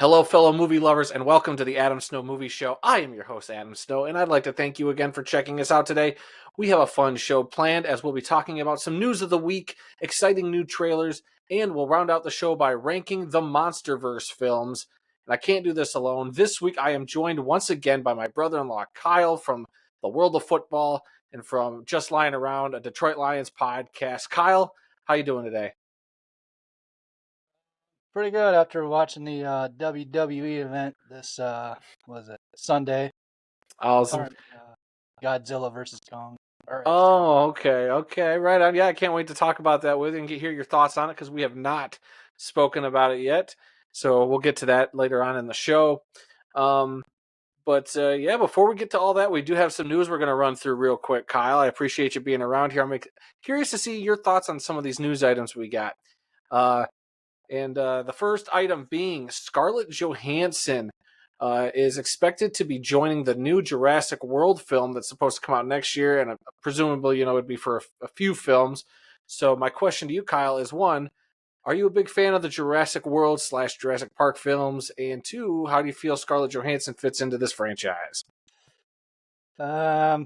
Hello, fellow movie lovers, and welcome to the Adam Snow Movie Show. I am your host, Adam Snow, and I'd like to thank you again for checking us out today. We have a fun show planned as we'll be talking about some news of the week, exciting new trailers, and we'll round out the show by ranking the Monsterverse films. And I can't do this alone. This week I am joined once again by my brother-in-law, Kyle, from the world of football and from Just Lying Around, a Detroit Lions podcast. Kyle, how you doing today? Pretty good after watching the WWE event this was it Sunday. Awesome. Godzilla versus Kong. Okay, right on. Yeah, I can't wait to talk about that with you and hear your thoughts on it because we have not spoken about it yet. So we'll get to that later on in the show. But before we get to all that, we do have some news we're going to run through real quick, Kyle. I appreciate you being around here. I'm curious to see your thoughts on some of these news items we got. The first item being Scarlett Johansson is expected to be joining the new Jurassic World film that's supposed to come out next year, and presumably, it'd be for a few films. So my question to you, Kyle, is one, are you a big fan of the Jurassic World / Jurassic Park films? And two, how do you feel Scarlett Johansson fits into this franchise? I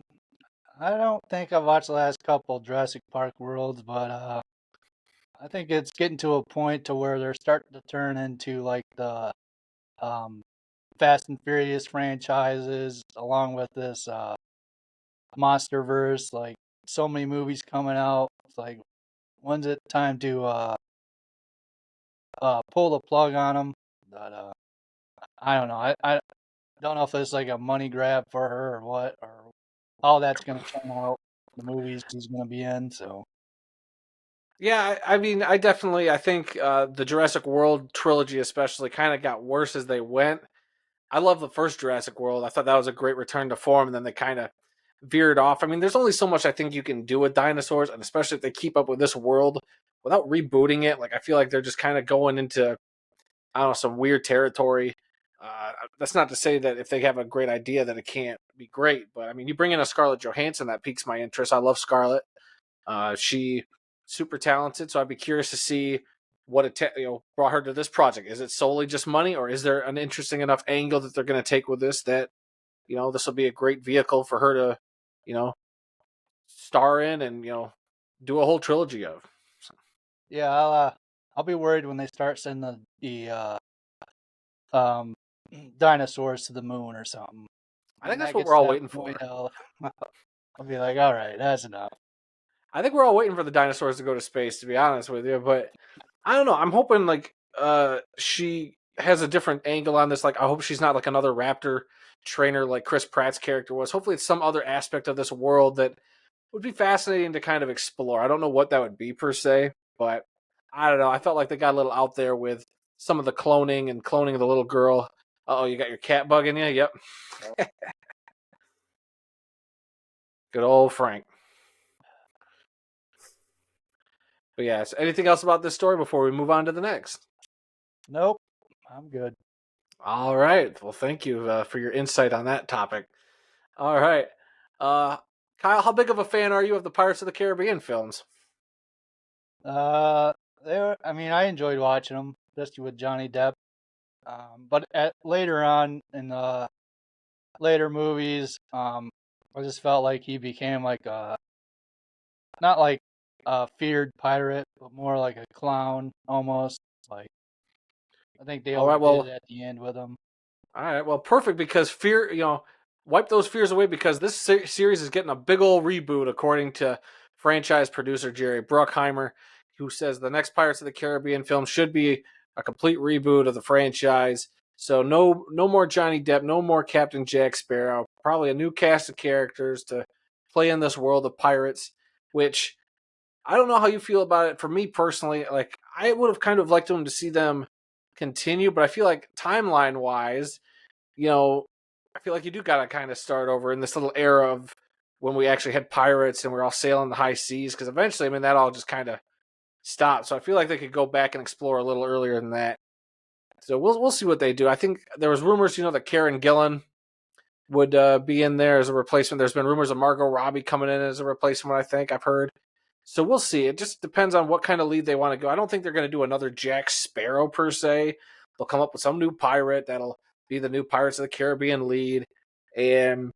don't think I've watched the last couple Jurassic Park Worlds, but I think it's getting to a point to where they're starting to turn into like the Fast and Furious franchises, along with this Monsterverse. Like so many movies coming out. It's like, when's it time to pull the plug on them? But I don't know. I don't know if it's like a money grab for her or what, or how that's going to turn out. The movies she's going to be in. So Yeah, I mean, I think the Jurassic World trilogy especially kind of got worse as they went. I love the first Jurassic World. I thought that was a great return to form, and then they kind of veered off. I mean, there's only so much I think you can do with dinosaurs, and especially if they keep up with this world without rebooting it. Like, I feel like they're just kind of going into, I don't know, some weird territory. That's not to say that if they have a great idea that it can't be great, but I mean, you bring in a Scarlett Johansson, that piques my interest. I love Scarlett. She super talented, so I'd be curious to see what brought her to this project. Is it solely just money, or is there an interesting enough angle that they're going to take with this that this will be a great vehicle for her to star in and do a whole trilogy of? So. yeah, I'll be worried when they start sending the dinosaurs to the moon or something. I think that's what we're all waiting for. I'll be like, all right, that's enough. I think we're all waiting for the dinosaurs to go to space, to be honest with you. But I don't know. I'm hoping she has a different angle on this. Like, I hope she's not like another raptor trainer like Chris Pratt's character was. Hopefully it's some other aspect of this world that would be fascinating to kind of explore. I don't know what that would be per se, but I don't know. I felt like they got a little out there with some of the cloning and cloning the little girl. Oh, you got your cat bugging you? Yep. Good old Frank. But yeah, so anything else about this story before we move on to the next? Nope, I'm good. All right. Well, thank you for your insight on that topic. All right. Kyle, how big of a fan are you of the Pirates of the Caribbean films? I enjoyed watching them, especially with Johnny Depp. But later on in the later movies, I just felt like he became like not like a feared pirate, but more like a clown almost. Like, I think they overdid it at the end with him. All right, well, perfect, because fear, wipe those fears away, because this series is getting a big old reboot, according to franchise producer Jerry Bruckheimer, who says the next Pirates of the Caribbean film should be a complete reboot of the franchise. So no more Johnny Depp, no more Captain Jack Sparrow, probably a new cast of characters to play in this world of pirates, which I don't know how you feel about it. For me personally, like, I would have kind of liked them to see them continue, but I feel like timeline wise, I feel like you do got to kind of start over in this little era of when we actually had pirates and we're all sailing the high seas, because eventually, I mean, that all just kind of stopped. So I feel like they could go back and explore a little earlier than that. So we'll see what they do. I think there was rumors, that Karen Gillan would be in there as a replacement. There's been rumors of Margot Robbie coming in as a replacement, I think I've heard. So we'll see. It just depends on what kind of lead they want to go. I don't think they're going to do another Jack Sparrow per se. they'll come up with some new pirate that'll be the new Pirates of the Caribbean lead, and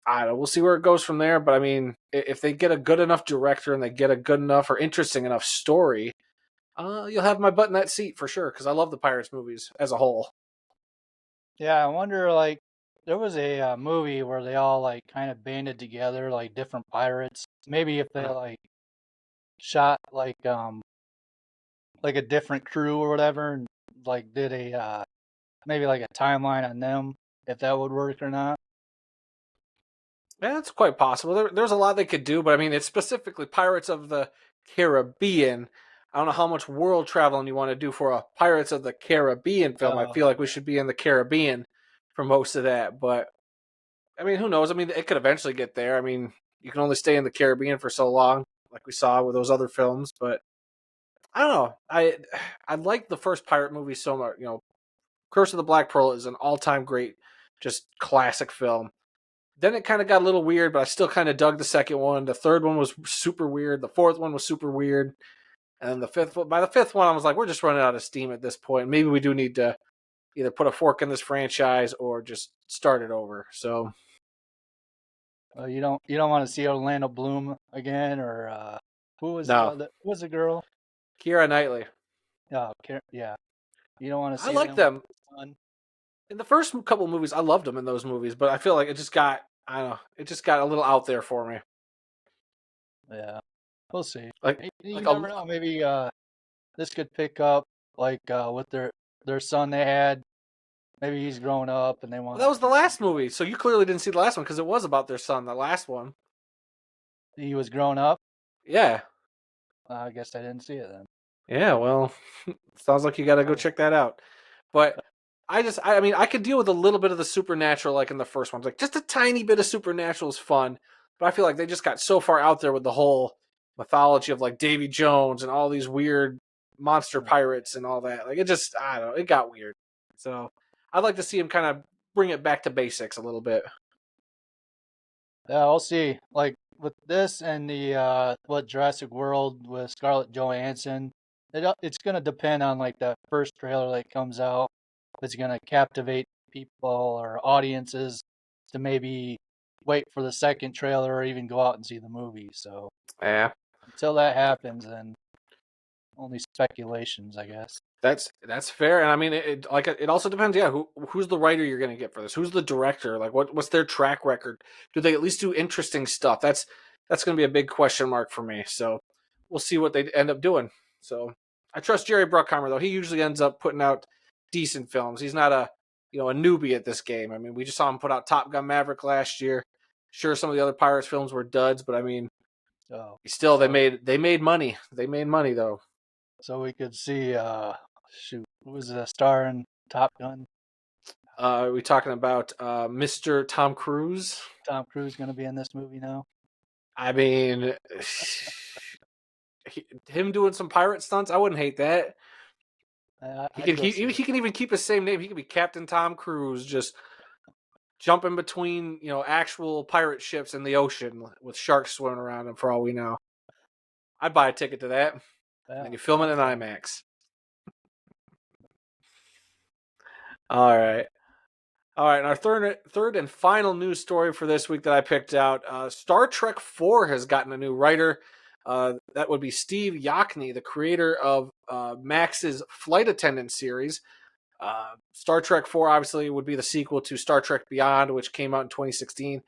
I don't know. We'll see where it goes from there. But I mean, if they get a good enough director and they get a good enough or interesting enough story, you'll have my butt in that seat for sure. Because I love the Pirates movies as a whole. Yeah, I wonder, like, there was a movie where they all, like, kind of banded together, like, different pirates. Maybe if they, like, shot, like a different crew or whatever, and, like, did a, maybe, like, a timeline on them, if that would work or not. Yeah, it's quite possible. There's a lot they could do, but I mean, it's specifically Pirates of the Caribbean. I don't know how much world traveling you want to do for a Pirates of the Caribbean film. I feel like we should be in the Caribbean for most of that, but I mean, who knows? I mean, it could eventually get there. I mean, you can only stay in the Caribbean for so long, like we saw with those other films. But I don't know. I like the first pirate movie so much. You know, Curse of the Black Pearl is an all time great, just classic film. Then it kind of got a little weird, but I still kind of dug the second one. The third one was super weird. The fourth one was super weird. And then the fifth one, by the fifth one, I was like, we're just running out of steam at this point. Maybe we do need to either put a fork in this franchise or just start it over. So You don't want to see Orlando Bloom again, or no, who was the girl? Keira Knightley. Yeah, you don't want to I see like them with them. the son. In the first couple movies, I loved them in those movies, but I feel like it just got, I don't know, it just got a little out there for me. Yeah, we'll see. Like, You like never know. Maybe this could pick up like with their son they had. Maybe he's grown up and they well, want that was the to. last movie, so you clearly didn't see the last one because it was about their son. The last one, He was grown up. yeah, I guess I didn't see it then. yeah. Well, sounds like you got to go Oh, check that out. But I mean, I could deal with a little bit of the supernatural, like in the first one, like just a tiny bit of supernatural is fun. But I feel like they just got so far out there with the whole mythology of like Davy Jones and all these weird monster pirates and all that. Like it just, I don't know, it got weird. So I'd like to see him kind of bring it back to basics a little bit. yeah, I'll see. Like with this and the what Jurassic World with Scarlett Johansson, it's gonna depend on like the first trailer that comes out. If it's gonna captivate people or audiences to maybe wait for the second trailer or even go out and see the movie. So Yeah. until that happens, then only speculations, I guess. That's fair, and I mean, it also depends. Yeah, who's the writer you're going to get for this? Who's the director? Like, what's their track record? Do they at least do interesting stuff? That's going to be a big question mark for me. So we'll see what they end up doing. So I trust Jerry Bruckheimer though. He usually ends up putting out decent films. He's not a newbie at this game. I mean, we just saw him put out Top Gun Maverick last year. Sure, some of the other Pirates films were duds, but I mean, Oh, still so they made money. They made money though. so we could see shoot, who was the star in Top Gun? Are we talking about Mr. Tom Cruise? Tom Cruise gonna be in this movie now? I mean, him doing some pirate stunts, I wouldn't hate that. I'd go see He it. can even keep his same name. He could be Captain Tom Cruise, just jumping between actual pirate ships in the ocean with sharks swimming around him. For all we know, I'd buy a ticket to that, and Yeah, you film it I'm in fine. IMAX. All right. All right, and our third and final news story for this week that I picked out: Star Trek IV has gotten a new writer. That would be Steve Yockney, the creator of Max's Flight Attendant series. Star Trek IV obviously would be the sequel to Star Trek Beyond, which came out in 2016.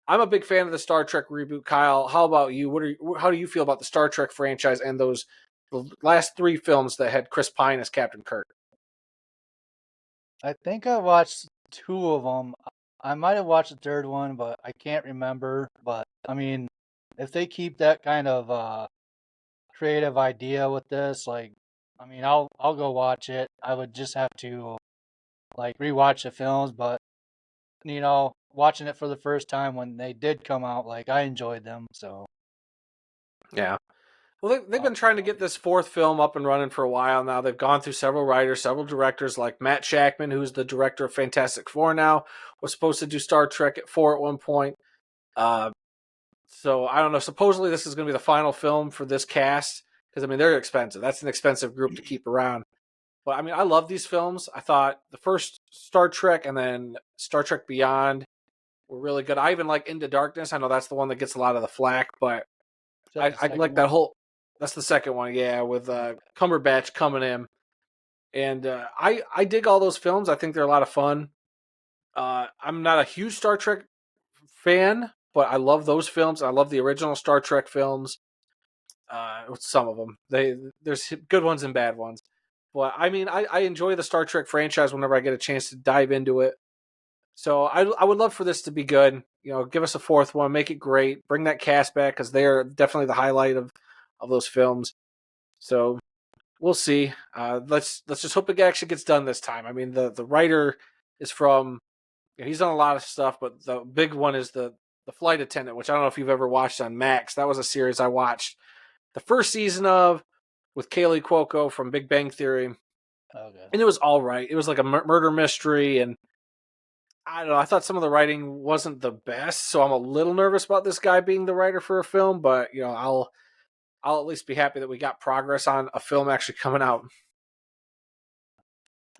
I'm a big fan of the Star Trek reboot. Kyle, how about you? How do you feel about the Star Trek franchise and the last three films that had Chris Pine as Captain Kirk? I think I watched two of them. I might have watched the third one, but I can't remember. But I mean, if they keep that kind of creative idea with this, like, I mean, I'll go watch it. I would just have to like rewatch the films, but watching it for the first time when they did come out, like I enjoyed them. So Yeah. Well, they've I'll, been trying to I'll get give it. this fourth film up and running for a while now. They've gone through several writers, several directors, like Matt Shackman, who's the director of Fantastic Four now, was supposed to do Star Trek at 4 at one point. Uh, so I don't know. Supposedly this is going to be the final film for this cast because I mean they're expensive. That's an expensive group to keep around. But I mean, I love these films. I thought the first Star Trek and then Star Trek Beyond were really good. I even like Into Darkness. I know that's the one that gets a lot of the flack, but Is that the I second like that one? whole. That's the second one, yeah, with Cumberbatch coming in, and I dig all those films. I think they're a lot of fun. I'm not a huge Star Trek fan, but I love those films. I love the original Star Trek films. Some of them, there's good ones and bad ones, but I mean, I enjoy the Star Trek franchise whenever I get a chance to dive into it. So I would love for this to be good. You know, give us a fourth one, make it great, bring that cast back because they are definitely the highlight of those films. So we'll see. Let's just hope it actually gets done this time. I mean, the writer is from he's done a lot of stuff, but the big one is the flight attendant, which I don't know if you've ever watched on Max. That was a series I watched the first season of with Kaylee Cuoco from Big Bang Theory, Okay. and it was all right. It was like a murder mystery, and I don't know. I thought some of the writing wasn't the best, so I'm a little nervous about this guy being the writer for a film. But you know, I'll at least be happy that we got progress on a film actually coming out.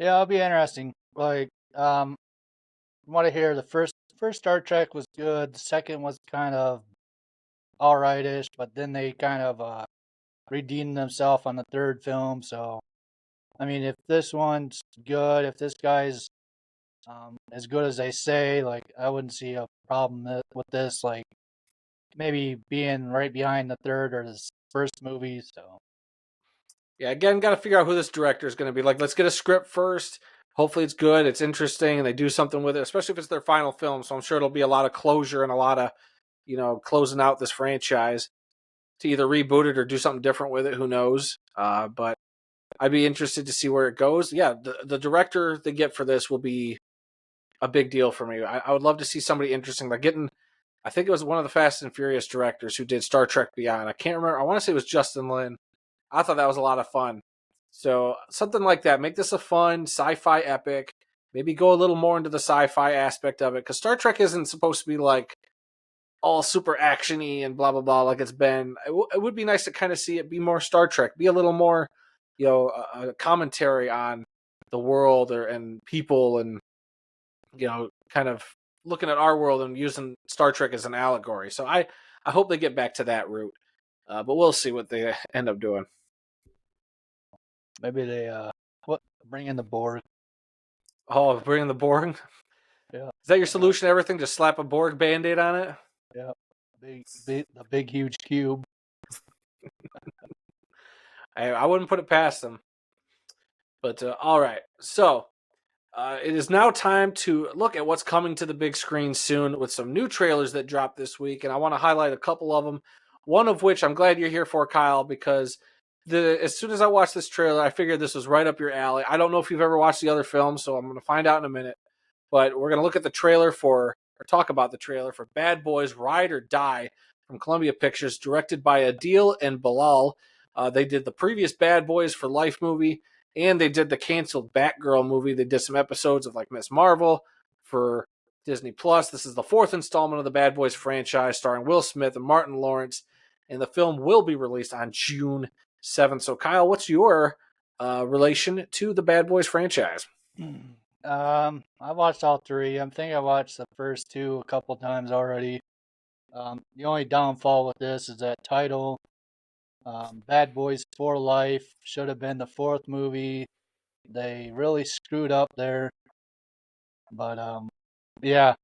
Yeah, it'll be interesting. Like, from what I hear, the first Star Trek was good. The second was kind of alrightish, but then they kind of redeemed themselves on the third film. So, I mean, if this one's good, if this guy's as good as they say, like, I wouldn't see a problem with this. Like, maybe being right behind the third or the first movie. So, Yeah, again, got to figure out who this director is going to be. Like, let's get a script first. Hopefully, it's good, it's interesting, and they do something with it. Especially if it's their final film, so I'm sure it'll be a lot of closure and a lot of closing out this franchise to either reboot it or do something different with it. Who knows? But I'd be interested to see where it goes. Yeah, the director they get for this will be a big deal for me. I would love to see somebody interesting. Like getting, I think it was one of the Fast and Furious directors who did Star Trek Beyond. I can't remember. I want to say it was Justin Lin. I thought that was a lot of fun. So something like that. Make this a fun sci-fi epic. Maybe go a little more into the sci-fi aspect of it because Star Trek isn't supposed to be like all super actiony and blah blah blah like it's been. It would be nice to kind of see it be more Star Trek, be a little more, a commentary on the world and people and kind of looking at our world and using Star Trek as an allegory. So I hope they get back to that route, but we'll see what they end up doing. maybe they what bring in the Borg. Oh, bringing the Borg. Yeah, Is that your why not? solution to everything? Just slap a Borg band-aid on it? Yeah, the big huge cube. I wouldn't put it past them. But all right, so it is now time to look at what's coming to the big screen soon with some new trailers that dropped this week, and I want to highlight a couple of them. One of which I'm glad you're here for, Kyle, because as soon as I watched this trailer, I figured this was right up your alley. I don't know if you've ever watched the other films, so I'm going to find out in a minute. But we're going to look at the trailer or talk about the trailer for Bad Boys Ride or Die from Columbia Pictures, directed by Adil and Bilal. They did the previous Bad Boys for Life movie, and they did the canceled Batgirl movie. They did some episodes of like Miss Marvel for Disney Plus. This is the fourth installment of the Bad Boys franchise, starring Will Smith and Martin Lawrence, and the film will be released on June 7th. So, Kyle, what's your relation to the Bad Boys franchise? I watched all three. I think I watched the first two a couple times already. The only downfall with this is that title. Bad Boys for Life should have been the fourth movie. They really screwed up there. But yeah,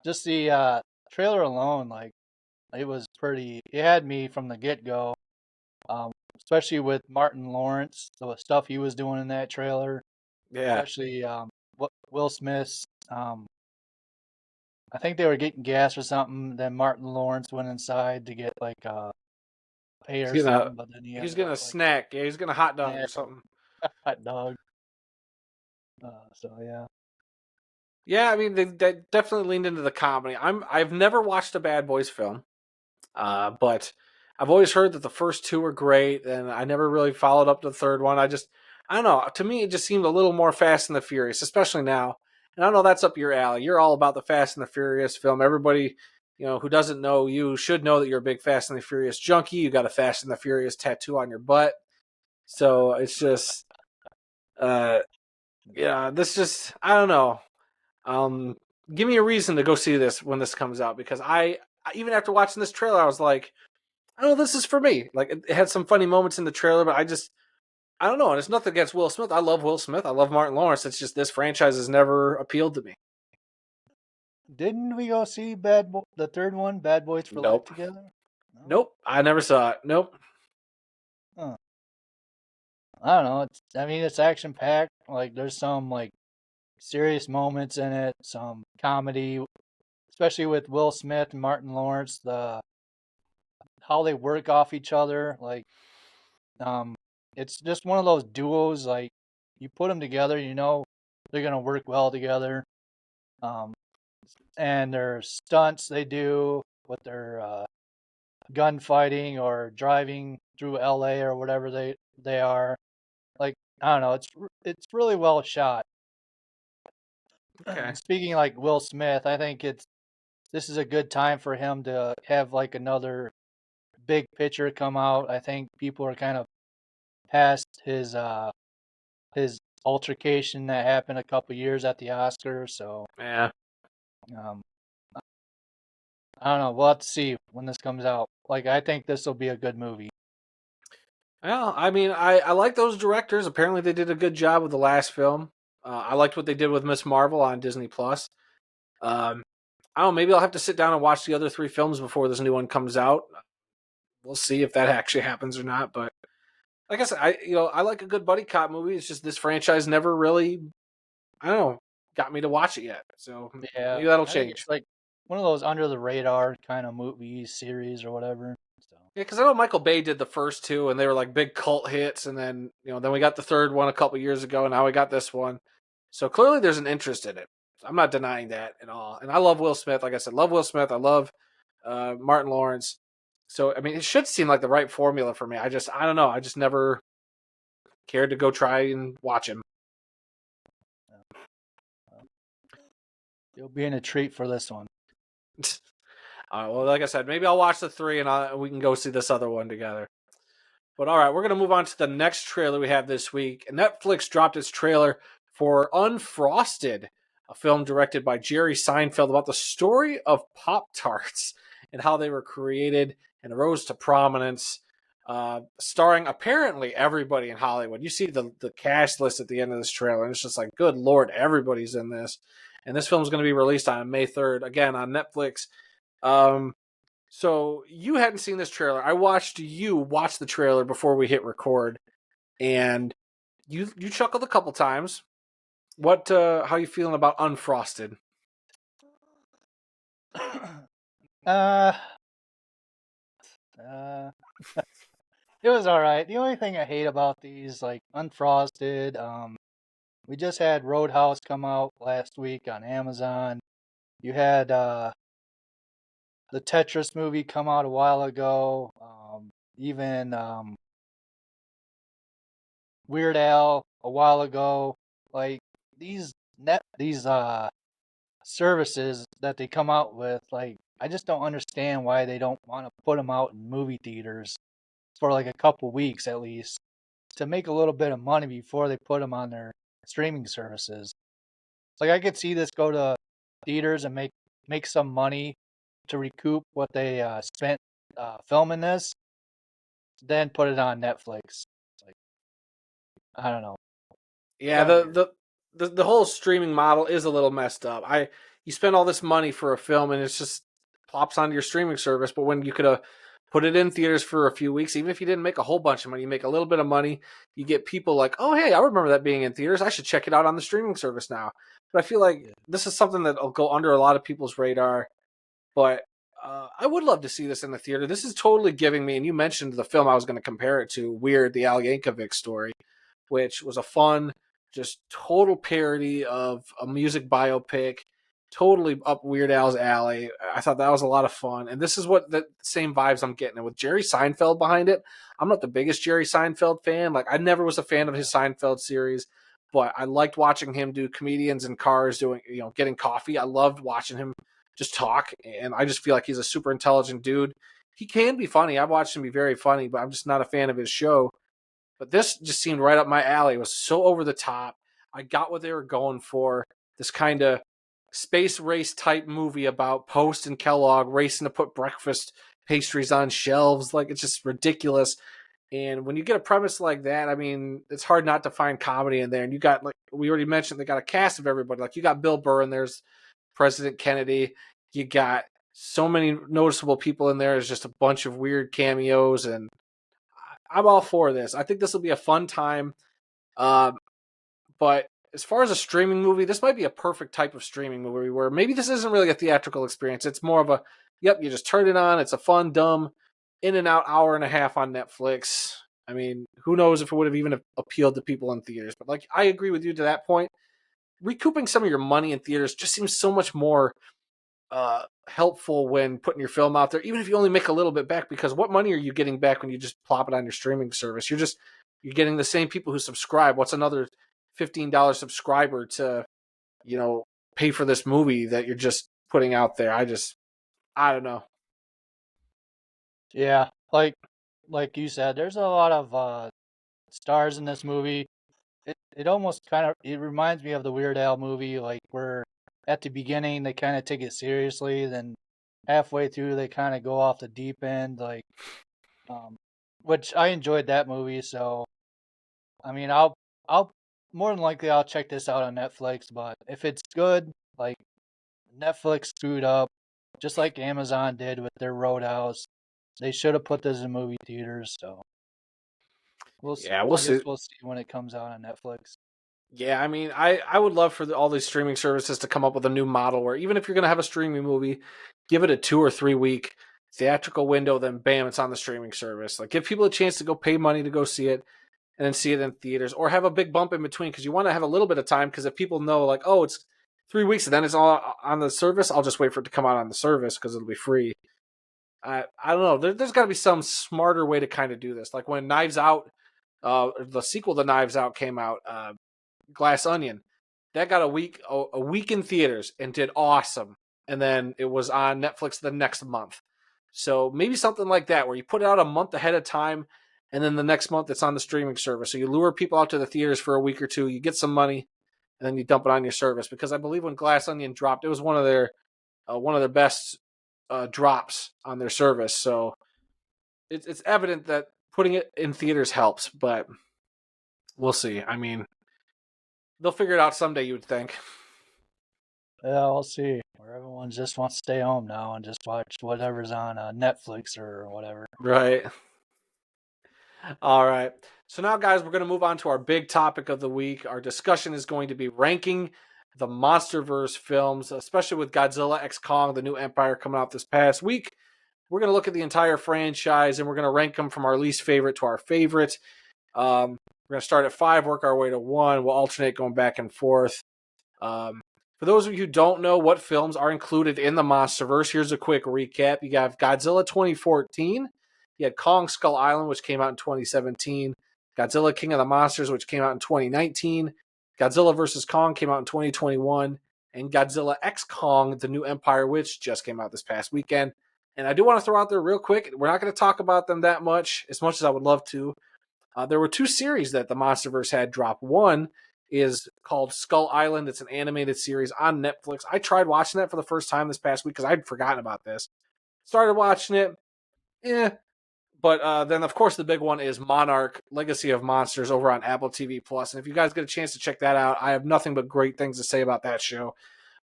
just the trailer alone, like it was pretty. It had me from the get go. Especially with Martin Lawrence, the stuff he was doing in that trailer. Yeah, Especially Will Smith's. I think they were getting gas or something. Then Martin Lawrence went inside to get like pay he's or gonna something, but then he he's ended up gonna like snack. Yeah, he's gonna hot dog or snack something. hot dog. So yeah. Yeah, I mean they definitely leaned into the comedy. I've never watched a Bad Boys film, but I've always heard that the first two were great, and I never really followed up the third one. I don't know. To me, it just seemed a little more Fast and the Furious, especially now. And I know that's up your alley. You're all about the Fast and the Furious film. Everybody, who doesn't know you should know that you're a big Fast and the Furious junkie. You got a Fast and the Furious tattoo on your butt, so it's just Uh, yeah, this just I don't know. Um, Give me a reason to go see this when this comes out because even after watching this trailer, I was like, I don't know, this is for me. Like it had some funny moments in the trailer, but I don't know. And it's nothing against Will Smith. I love Will Smith. I love Martin Lawrence. It's just this franchise has never appealed to me. Didn't we go see the third one, Bad Boys for Life Nope. together? No. Nope. I never saw it. Nope. Huh. I don't know. I mean, it's action packed. Like, there's some like serious moments in it, some comedy, especially with Will Smith and Martin Lawrence. How they work off each other. Like, um, it's just one of those duos. Like, you put them together, they're gonna work well together. Um, and their stunts they do with their gunfighting or driving through LA or whatever they are. Like, I don't know, it's really well shot. Okay. Speaking like Will Smith, I think this is a good time for him to have like another big picture come out. I think people are kind of past his altercation that happened a couple years at the Oscars. So Yeah. um, I don't know. We'll have to see when this comes out. Like, I think this will be a good movie. Well, I mean, I like those directors. Apparently, they did a good job with the last film. I liked what they did with Miss Marvel on Disney Plus. I don't know. Maybe I'll have to sit down and watch the other three films before this new one comes out. We'll see if that actually happens or not. But like I said, I like a good buddy cop movie. It's just this franchise never really, I don't know, got me to watch it yet. So Yeah, maybe that'll I think change. it's like one of those under the radar kind of movies series or whatever. So Yeah, because I know Michael Bay did the first two, and they were like big cult hits, and then we got the third one a couple years ago, and now we got this one. So clearly, there's an interest in it. I'm not denying that at all. And I love Will Smith. Like I said, love Will Smith. I love Martin Lawrence. So I mean, it should seem like the right formula for me. I don't know. I just never cared to go try and watch him. uh, you'll be in a treat for this one. Well, like I said, maybe I'll watch the three, and we can go see this other one together. But all right, we're going to move on to the next trailer we have this week. Netflix dropped its trailer for Unfrosted, a film directed by Jerry Seinfeld about the story of Pop Tarts and how they were created and rose to prominence, starring apparently everybody in Hollywood. You see the cast list at the end of this trailer, and it's just like, good Lord, everybody's in this. And this film is going to be released on May 3rd, again, on Netflix. Um, so you hadn't seen this trailer. I watched you watch the trailer before we hit record, and you chuckled a couple times. What how you feeling about Unfrosted? uh, uh, it was all right. The only thing I hate about these, like Unfrosted, we just had Roadhouse come out last week on Amazon. You had the Tetris movie come out a while ago. Even Weird Al a while ago. Like these services that they come out with, like I just don't understand why they don't want to put them out in movie theaters for like a couple weeks at least to make a little bit of money before they put them on their streaming services. Like I could see this go to theaters and make some money to recoup what they spent filming this, then put it on Netflix. Like I don't know, Yeah, kind of weird. the whole streaming model is a little messed up. You spend all this money for a film and it's just plops onto your streaming service, but when you could have put it in theaters for a few weeks, even if you didn't make a whole bunch of money, you make a little bit of money, you get people like, "Oh, hey, I remember that being in theaters. I should check it out on the streaming service now." But I feel like Yeah. this is something that'll go under a lot of people's radar. But I would love to see this in the theater. This is totally giving me, and you mentioned the film I was going to compare it to, Weird, the Al Yankovic story, which was a fun, just total parody of a music biopic, totally up Weird Al's alley. I thought that was a lot of fun. And this is what the same vibes I'm getting. And with Jerry Seinfeld behind it, I'm not the biggest Jerry Seinfeld fan. Like, I never was a fan of his Seinfeld series, but I liked watching him do comedians in cars doing, getting coffee. I loved watching him just talk. And I just feel like he's a super intelligent dude. He can be funny. I've watched him be very funny, but I'm just not a fan of his show. But this just seemed right up my alley. It was so over the top. I got what they were going for. This kind of space race type movie about Post and Kellogg racing to put breakfast pastries on shelves. Like, it's just ridiculous. And when you get a premise like that, I mean, it's hard not to find comedy in there. And you got, like we already mentioned, they got a cast of everybody. Like, you got Bill Burr, and there's President Kennedy. You got so many noticeable people in there. There's just a bunch of weird cameos, and I'm all for this. I think this will be a fun time. Um, but as far as a streaming movie, this might be a perfect type of streaming movie where maybe this isn't really a theatrical experience. It's more of a, yep, you just turn it on. It's a fun, dumb, in and out hour and a half on Netflix. I mean, who knows if it would have even appealed to people in theaters. But like, I agree with you to that point. Recouping some of your money in theaters just seems so much more helpful when putting your film out there, even if you only make a little bit back, because what money are you getting back when you just plop it on your streaming service? You're getting the same people who subscribe. What's another $15 subscriber to, pay for this movie that you're just putting out there? I don't know. Yeah, like you said, there's a lot of stars in this movie. It almost kind of it reminds me of the Weird Al movie, like where at the beginning they kind of take it seriously, then halfway through they kind of go off the deep end, like um, which I enjoyed that movie. So I mean, I'll more than likely I'll check this out on Netflix, but if it's good, like Netflix screwed up, just like Amazon did with their Roadhouse. They should have put this in movie theaters. So Yeah, we'll I guess see. we'll see when it comes out on Netflix. Yeah, I mean, I would love for all these streaming services to come up with a new model where even if you're going to have a streaming movie, give it a 2 or 3 week theatrical window, then bam, it's on the streaming service. Like, give people a chance to go pay money to go see it and then see it in theaters, or have a big bump in between, because you want to have a little bit of time, because if people know, like, oh, it's 3 weeks and then it's all on the service, I'll just wait for it to come out on the service because it'll be free. I don't know. There's got to be some smarter way to kind of do this. Like when Knives Out, the sequel to Knives Out came out, Glass Onion, that got a week in theaters and did awesome, and then it was on Netflix the next month. So maybe something like that, where you put it out a month ahead of time, and then the next month it's on the streaming service. So you lure people out to the theaters for a week or two, you get some money, and then you dump it on your service. Because I believe when Glass Onion dropped, it was one of their best drops on their service. So it's evident that putting it in theaters helps, but we'll see. I mean, they'll figure it out someday, you would think. Yeah, we'll see. Where everyone just wants to stay home now and just watch whatever's on Netflix or whatever. Right. All right. So now, guys, we're going to move on to our big topic of the week. Our discussion is going to be ranking the Monsterverse films, especially with Godzilla X Kong, the new Empire, coming out this past week. We're going to look at the entire franchise and we're going to rank them from our least favorite to our favorite. We're going to start at 5, work our way to 1. We'll alternate going back and forth. For those of you who don't know what films are included in the Monsterverse, here's a quick recap. You got Godzilla 2014. You had Kong Skull Island, which came out in 2017. Godzilla King of the Monsters, which came out in 2019. Godzilla vs. Kong came out in 2021. And Godzilla X Kong, The New Empire, which just came out this past weekend. And I do want to throw out there real quick, we're not going to talk about them that much, as I would love to. There were 2 series that the Monsterverse had drop. One is called Skull Island. It's an animated series on Netflix. I tried watching that for the first time this past week because I'd forgotten about this. Started watching it, but then of course the big one is Monarch: Legacy of Monsters over on Apple TV Plus. And if you guys get a chance to check that out, I have nothing but great things to say about that show.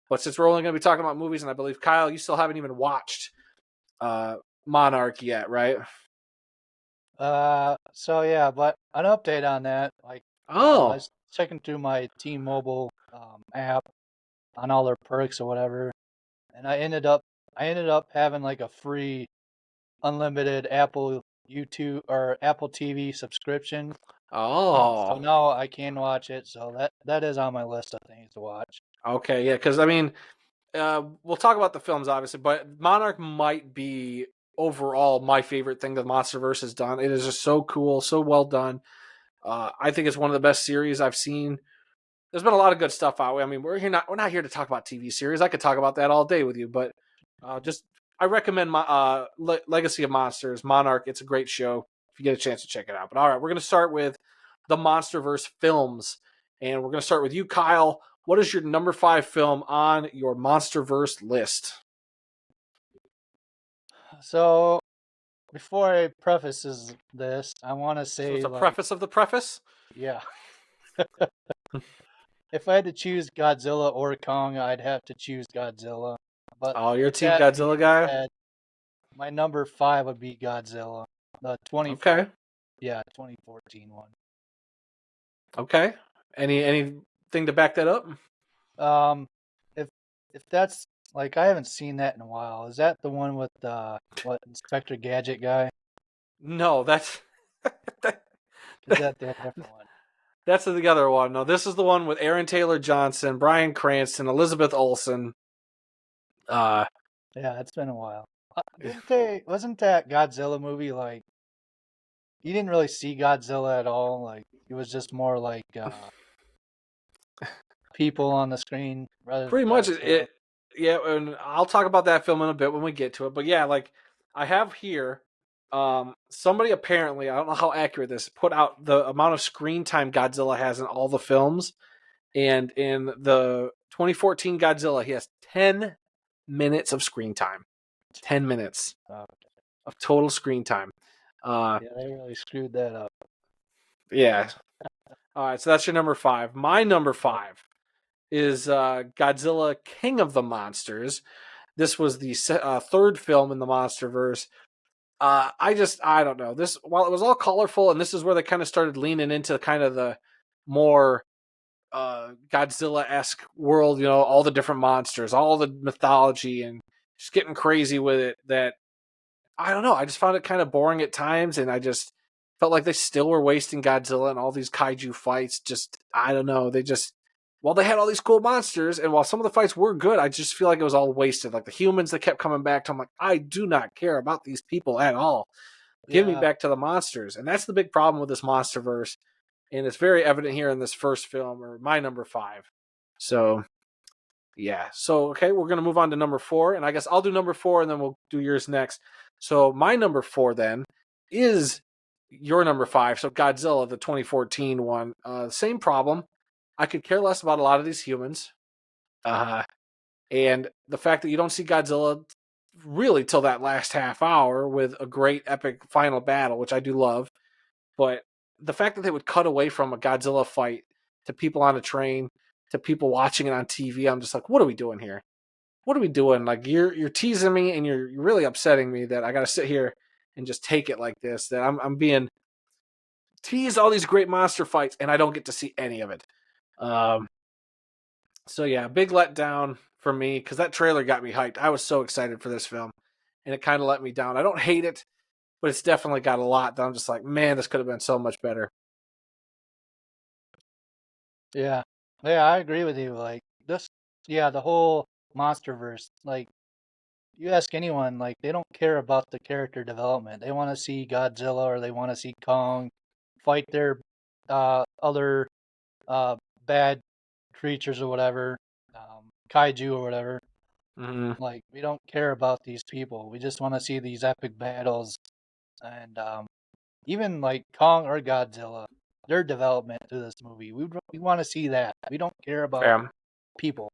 But since we're only going to be talking about movies, and I believe Kyle, you still haven't even watched Monarch yet, right? So yeah, but an update on that, like I Oh, was checking through my T-Mobile app on all their perks or whatever, and I ended up having like a free unlimited Apple YouTube or Apple TV subscription. So oh, now I can watch it. So that is on my list of things to watch. okay, yeah. Because I mean, we'll talk about the films obviously, but Monarch might be overall my favorite thing that Monsterverse has done. It is just so cool, so well done. I think it's one of the best series I've seen. There's been a lot of good stuff out. I mean, we're not here to talk about TV series. I could talk about that all day with you, but just I recommend my Legacy of Monsters, Monarch. It's a great show. you get a chance to check it out. But all right, we're going to start with the Monsterverse films. And we're going to start with you, Kyle. What is your number 5 film on your Monsterverse list? So before I prefaces this, I want to So it's say a like, preface of the preface? yeah, if I had to choose Godzilla or Kong, I'd have to choose Godzilla. But Oh, you're a with Team that Godzilla being guy? said, my number 5 would be Godzilla, the 24, Okay. yeah, 2014 one. Okay. Anything to back that up? Um, if if that's like I haven't seen that in a while. Is that the one with what Inspector Gadget guy? No, that's that, Is that the different one? that's the other one. No, this is the one with Aaron Taylor Johnson, Bryan Cranston, Elizabeth Olsen. Uh, Yeah, it's been a while. Didn't they? Wasn't that Godzilla movie like? You didn't really see Godzilla at all. Like it was just more like people on the screen rather than pretty much Godzilla. it. Yeah, and I'll talk about that film in a bit when we get to it. But yeah, like I have here, somebody apparently, I don't know how accurate this, put out the amount of screen time Godzilla has in all the films, and in the 2014 Godzilla, he has 10 minutes of screen time. 10 minutes Oh, of total screen time. yeah, they really screwed that up. Yeah. All right, so that's your number 5. My number Yep. 5 is Godzilla King of the Monsters. This was the third film in the Monsterverse. I don't know. This, while it was all colorful, and this is where they kind of started leaning into kind of the more Godzilla-esque world, all the different monsters, all the mythology, and just getting crazy with it, that I don't know. I just found it kind of boring at times, and I just felt like they still were wasting Godzilla and all these kaiju fights. Just, I don't know. While they had all these cool monsters, and while some of the fights were good, I just feel like it was all wasted. Like the humans that kept coming back to, I'm like, I do not care about these people at all. Give me Yeah, back to the monsters. And that's the big problem with this Monsterverse. And it's very evident here in this first film, or my number 5. So, yeah. So, okay, we're going to move on to number 4. And I guess I'll do number 4 and then we'll do yours next. So, my number 4 then is your number 5. So, Godzilla, the 2014 one. Same problem. I could care less about a lot of these humans. Uh, and the fact that you don't see Godzilla really till that last half hour with a great epic final battle, which I do love. But the fact that they would cut away from a Godzilla fight to people on a train to people watching it on TV, I'm just like, what are we doing here? What are we doing? Like you're teasing me and you're really upsetting me that I got to sit here and just take it like this. That I'm being teased all these great monster fights and I don't get to see any of it. Um, so yeah, big letdown for me because that trailer got me hyped. I was so excited for this film, and it kind of let me down. I don't hate it, but it's definitely got a lot that I'm just like, man, this could have been so much better. yeah, yeah. I agree with you. Like this, yeah, the whole MonsterVerse. Like you ask anyone, like they don't care about the character development. They want to see Godzilla or they want to see Kong fight their other uh, bad creatures or whatever, kaiju or whatever. Mm-hmm. Like we don't care about these people. We just want to see these epic battles, and even like Kong or Godzilla, their development through this movie. We want to see that. We don't care about Yeah. people.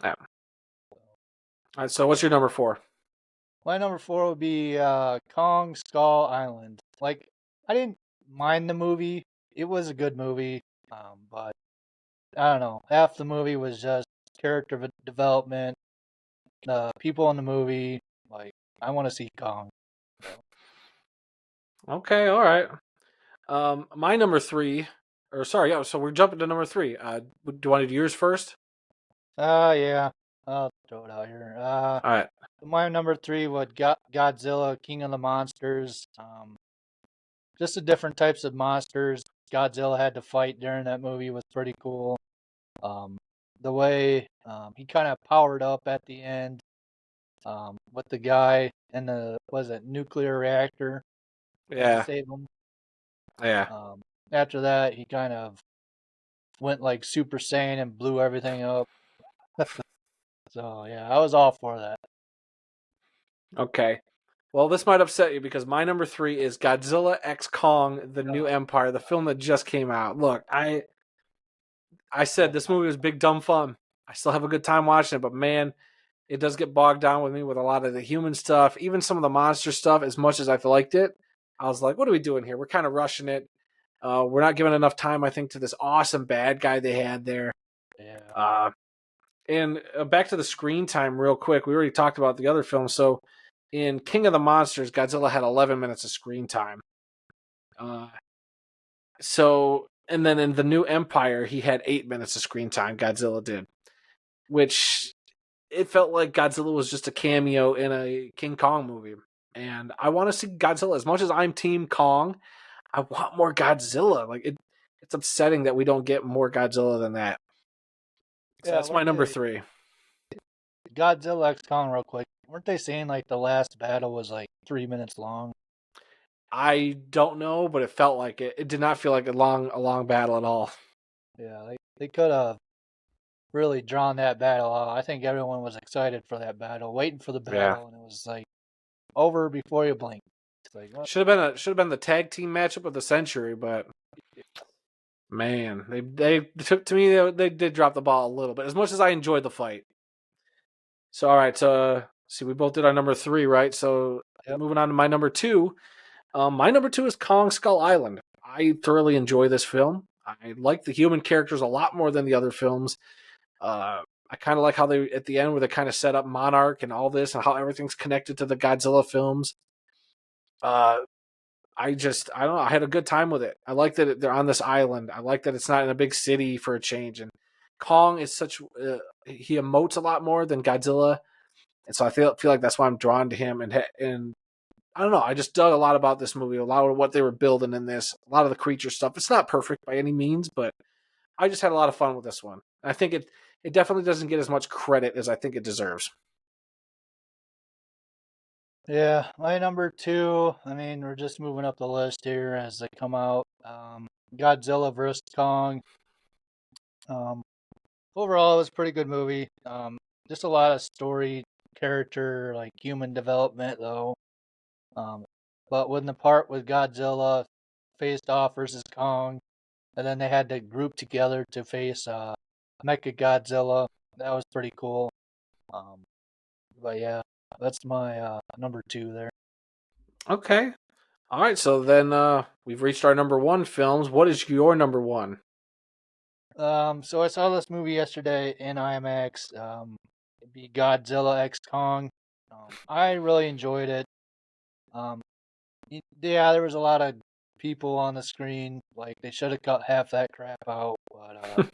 Yeah. All right, so what's your number 4? My number 4 would be Kong Skull Island. Like I didn't mind the movie. It was a good movie, but I don't know. Half the movie was just character development. People in the movie, like I want to see Kong. So. Okay, all right. My number 3, or sorry, yeah. So we're jumping to number 3. Do you want to do yours first? Yeah. I'll throw it out here. All right. My number 3 would Godzilla, King of the Monsters. Just the different types of monsters Godzilla had to fight during that movie was pretty cool. Um, the way he kind of powered up at the end with the guy in the was it nuclear reactor to Yeah. save him. Yeah. After that, he kind of went like Super Saiyan and blew everything up. So yeah, I was all for that. Okay. Well, this might upset you because my number 3 is Godzilla X Kong: The New Oh, Empire, the film that just came out. Look, I said oh, this movie was big dumb fun. I still have a good time watching it, but man, it does get bogged down with me with a lot of the human stuff, even some of the monster stuff. As much as I liked it, I was like, "What are we doing here? We're kind of rushing it. We're not giving enough time, I think, to this awesome bad guy they had there." yeah. Uh, and back to the screen time, real quick. We already talked about the other film. So, in King of the Monsters, Godzilla had 11 minutes of screen time. Uh, and then in the New Empire, he had 8 minutes of screen time. Godzilla did, which it felt like Godzilla was just a cameo in a King Kong movie. And I want to see Godzilla as much as I'm Team Kong. I want more Godzilla. It's upsetting that we don't get more Godzilla than that. So Yeah, that's my weren't number they 3. Godzilla X Kong real quick? Weren't they saying like the last battle was like 3 minutes long? I don't know, but it felt like it. It did not feel like a long battle at all. Yeah, they could have really drawn that battle out. I think everyone was excited for that battle, waiting for the Yeah, battle, and it was like over before you blink. It's like, what? should have been the tag team matchup of the century, but man, they took to me they did drop the ball a little bit. As much as I enjoyed the fight. So all right, so see, we both did our number 3, right? So Yep. moving on to my number 2. My number 2 is Kong Skull Island. I thoroughly enjoy this film. I like the human characters a lot more than the other films. I kind of like how they at the end where they kind of set up Monarch and all this and how everything's connected to the Godzilla films. Uh, I don't know. I had a good time with it. I like that they're on this island. I like that it's not in a big city for a change. And Kong is he emotes a lot more than Godzilla, and so I feel like that's why I'm drawn to him. And I don't know. I just dug a lot about this movie, a lot of what they were building in this, a lot of the creature stuff. It's not perfect by any means, but I just had a lot of fun with this one. I think it definitely doesn't get as much credit as I think it deserves. Yeah, my number two. I mean, we're just moving up the list here as they come out. Godzilla vs Kong. Um, Overall, it was a pretty good movie. Just a lot of story, character, like human development, though. Um, but when the part with Godzilla faced off versus Kong, and then they had to group together to face Mecha Godzilla, that was pretty cool. Um, but yeah, that's my number two there. Okay. All right. So then we've reached our number 1 films. What is your number 1? So I saw this movie yesterday in IMAX. It'd be Godzilla X Kong. I really enjoyed it. Um, yeah, there was a lot of people on the screen. Like they should have cut half that crap out. But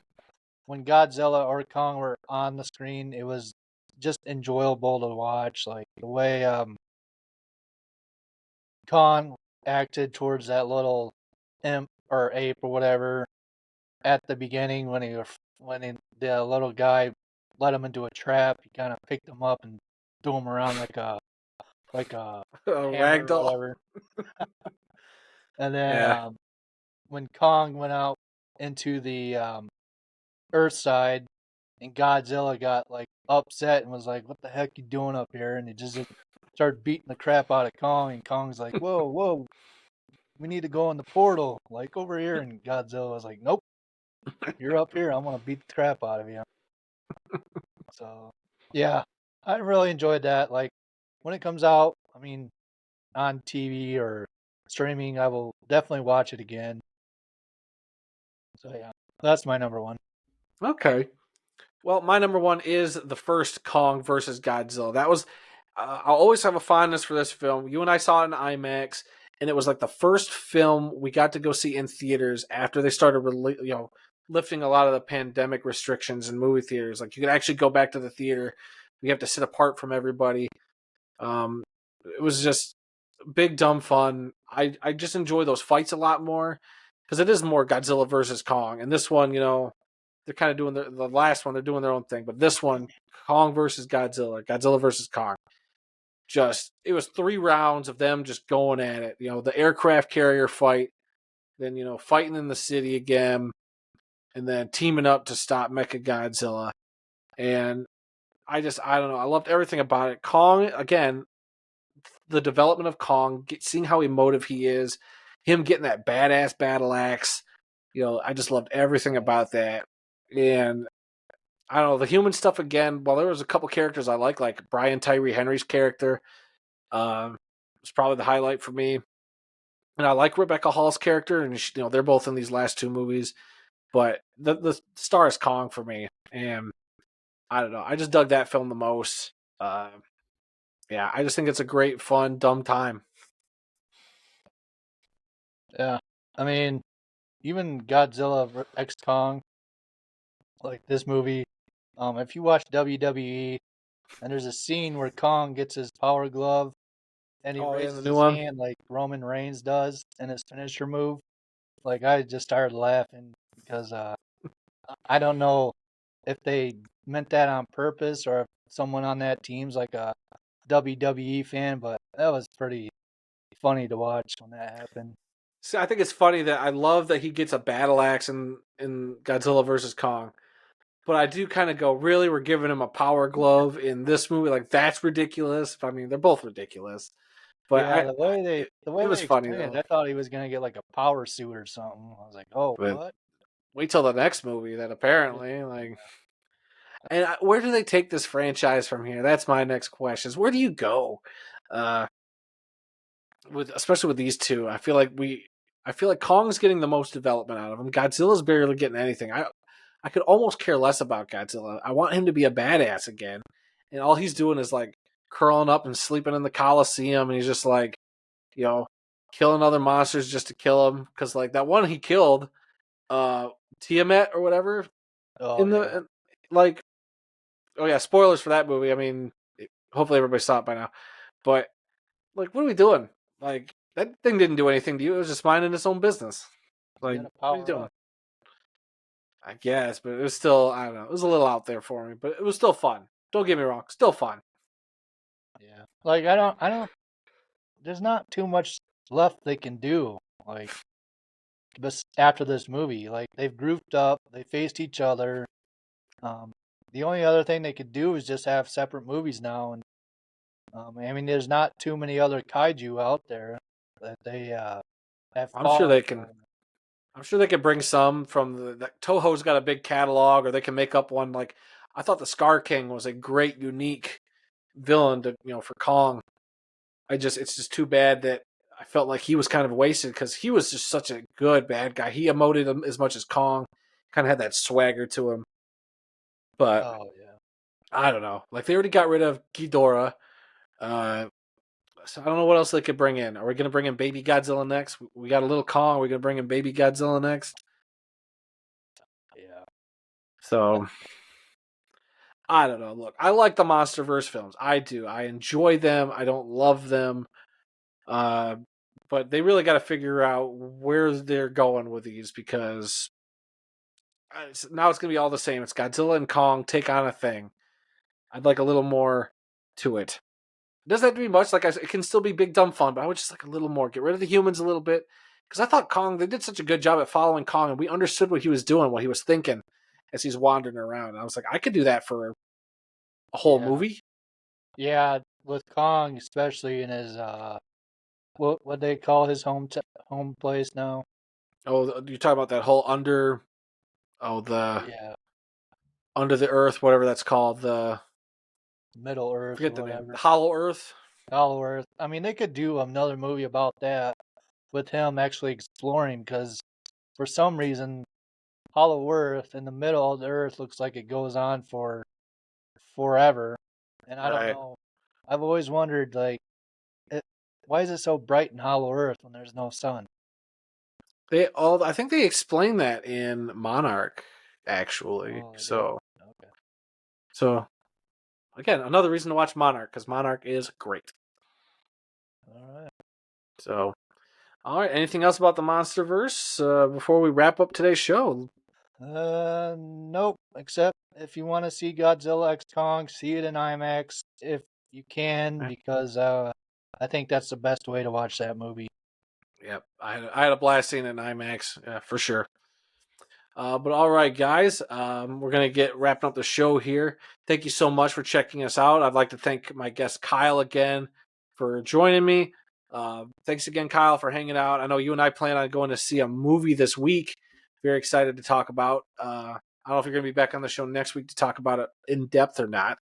when Godzilla or Kong were on the screen, it was just enjoyable to watch. Like the way Kong acted towards that little imp or ape or whatever at the beginning the little guy let him into a trap. He kind of picked him up and threw him around like a hammer or Ragdoll. whatever. And then Yeah. when Kong went out into the Earth side, and Godzilla got like upset and was like, "What the heck you doing up here?" And he just started beating the crap out of Kong, and Kong's like, "Whoa, whoa, we need to go in the portal, like over here." And Godzilla was like, "Nope, you're up here. I'm gonna beat the crap out of you." So yeah, I really enjoyed that. Like when it comes out, I mean, on TV or streaming, I will definitely watch it again. So yeah, that's my number one. Okay. Well, my number 1 is the first Kong versus Godzilla. That was I'll always have a fondness for this film. You and I saw it in IMAX, and it was like the first film we got to go see in theaters after they started, lifting a lot of the pandemic restrictions in movie theaters. Like you could actually go back to the theater. We have to sit apart from everybody. It was just big dumb fun. I just enjoy those fights a lot more because it is more Godzilla versus Kong, and this one, they're kind of doing the last one. They're doing their own thing, but this one, Kong versus Godzilla, Godzilla versus Kong. Just it was 3 rounds of them just going at it. The aircraft carrier fight, then fighting in the city again, and then teaming up to stop Mecha Godzilla. And I don't know. I loved everything about it. Kong again. the development of Kong, seeing how emotive he is, him getting that badass battle axe. I just loved everything about that. And I don't know, the human stuff again. While there was a couple characters I like Brian Tyree Henry's character, was probably the highlight for me. And I like Rebecca Hall's character, and they're both in these last two movies. But the star is Kong for me, and I don't know. I just dug that film the most. Yeah, I just think it's a great, fun, dumb time. Yeah. I mean, even Godzilla X Kong, like this movie, if you watch WWE, and there's a scene where Kong gets his power glove and he Oh, yeah, the raises new his one. hand like Roman Reigns does in his finisher move. Like I just started laughing because I don't know if they meant that on purpose or if someone on that team's like a WWE fan, but that was pretty funny to watch when that happened. See, I think it's funny that I love that he gets a battle axe in Godzilla versus Kong. But I do kind of go, really? We're giving him a power glove in this movie? Like, that's ridiculous. I mean, they're both ridiculous. But Yeah, the it way was they funny, explained it, though. I thought he was gonna get like a power suit or something. I was like, oh, But what? wait till the next movie, then, apparently. And where do they take this franchise from here? That's my next question. Is where do you go? Uh, especially with these two. I feel like Kong's getting the most development out of him. Godzilla's barely getting anything. I could almost care less about Godzilla. I want him to be a badass again. And all he's doing is like curling up and sleeping in the Coliseum, and he's just like, you know, killing other monsters just to kill them. Because like that one he killed, uh, Tiamat or whatever, Oh in yeah, the like, oh yeah, spoilers for that movie. I mean, hopefully everybody saw it by now. But like, what are we doing? Like that thing didn't do anything to you. It was just minding its own business. he's Like, gotta what are you power doing? up. I guess, but it was still, I don't know. It was a little out there for me, but it was still fun. Don't get me wrong, still fun. Yeah, like I don't. There's not too much left they can do. Like this after this movie, like they've grouped up, they faced each other. Um, the only other thing they could do is just have separate movies now, and I mean, there's not too many other kaiju out there that they have I'm sure fought. they can. I'm sure they could bring some from Toho's got a big catalog, or they can make up one. Like I thought, the Scar King was a great, unique villain to for Kong. It's just too bad that I felt like he was kind of wasted because he was just such a good bad guy. He emoted him as much as Kong, kind of had that swagger to him. But Oh yeah, I don't know. Like they already got rid of Ghidorah. Uh, so I don't know what else they could bring in. Are we going to bring in Baby Godzilla next? We got a little Kong. Are we going to bring in Baby Godzilla next? yeah, So I don't know. Look, I like the MonsterVerse films. I do. I enjoy them. I don't love them. Uh, but they really got to figure out where they're going with these because now it's going to be all the same. It's Godzilla and Kong take on a thing. I'd like a little more to it. It doesn't have to be much. Like it can still be big dumb fun, but I would just like a little more. Get rid of the humans a little bit because I thought Kong. They did such a good job at following Kong, and we understood what he was doing, what he was thinking as he's wandering around. And I was like, I could do that for a whole yeah, movie. yeah. With Kong, especially in his what they call his home place now. Oh, you talk about that whole the Yeah, under the earth, whatever that's called. The Middle Earth or forget the name. whatever. Hollow Earth. Hollow Earth. I mean, they could do another movie about that with him actually exploring because for some reason, Hollow Earth in the middle of the Earth looks like it goes on for forever, and I don't Right. know. I've always wondered like, it, why is it so bright in Hollow Earth when there's no sun? I think they explain that in Monarch, actually. Oh, they did. Okay. So again, another reason to watch Monarch because Monarch is great. All right. So, all right. Anything else about the MonsterVerse before we wrap up today's show? Nope. Except if you want to see Godzilla X Kong, see it in IMAX if you can, because I think that's the best way to watch that movie. Yep, I had a blast seeing it in IMAX for sure. But all right, guys, we're gonna get wrapping up the show here. Thank you so much for checking us out. I'd like to thank my guest Kyle again for joining me. Thanks again, Kyle, for hanging out. I know you and I plan on going to see a movie this week. Very excited to talk about. I don't know if you're going to be back on the show next week to talk about it in depth or not.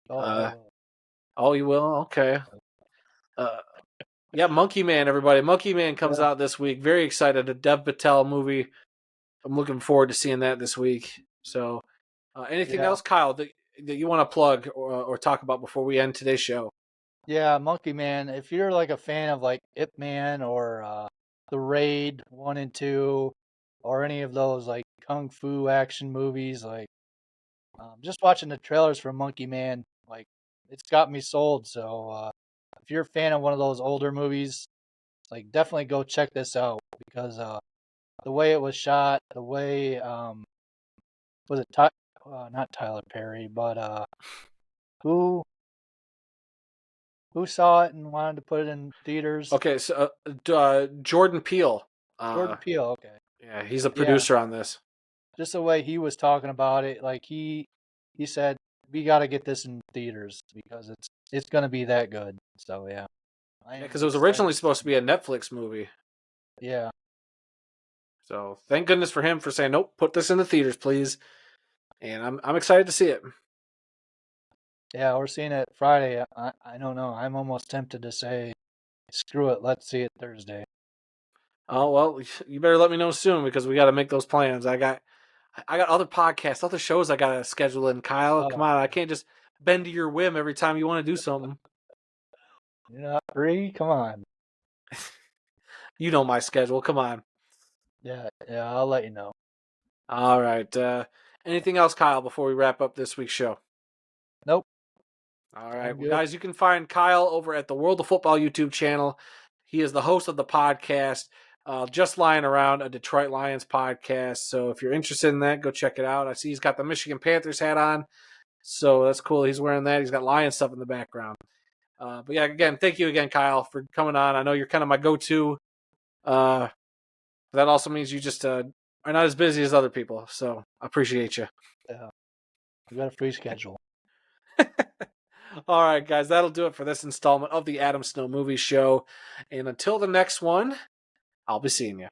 Oh, I will. Oh, you will? Okay. Yeah, Monkey Man, everybody. Monkey Man comes out this week. Very excited. A Dev Patel movie. I'm looking forward to seeing that this week. So, anything else, Kyle, that you want to plug or talk about before we end today's show? Yeah, Monkey Man. If you're like a fan of like Ip Man or The Raid 1 and 2 or any of those like kung fu action movies, like just watching the trailers for Monkey Man, like it's got me sold. So if you're a fan of one of those older movies, like definitely go check this out because the way it was shot, the way was it not Tyler Perry, but who saw it and wanted to put it in theaters? Okay, so Jordan Peele. Jordan Peele. Okay. Yeah, he's a Yeah, producer on this. just the way he was talking about it, like he said we got to get this in theaters because it's gonna be that good. So yeah, I Yeah, am because it was excited. originally supposed to be a Netflix movie. Yeah, So thank goodness for him for saying, nope, put this in the theaters, please. And I'm excited to see it. yeah, we're seeing it Friday. I don't know. I'm almost tempted to say, screw it, let's see it Thursday. Oh well, you better let me know soon because we got to make those plans. I got other podcasts, other shows I got to schedule in. Kyle, come Oh, on, I can't just bend to your whim every time you want to do something. you're not free? Come on. You know my schedule. Come on. Yeah, I'll let you know. All right. Anything else, Kyle, before we wrap up this week's show? Nope, All right. I'm Well, good. guys, you can find Kyle over at the World of Football YouTube channel. He is the host of the podcast, Just Lying Around, a Detroit Lions podcast. So if you're interested in that, go check it out. I see he's got the Michigan Panthers hat on. So that's cool. He's wearing that. He's got Lion stuff in the background. But yeah, again, thank you again, Kyle, for coming on. I know you're kind of my go-to. That also means you just are not as busy as other people. So I appreciate you. Yeah, we got a free schedule. All right, guys, that'll do it for this installment of the Adam Snow Movie Show. And until the next one, I'll be seeing you.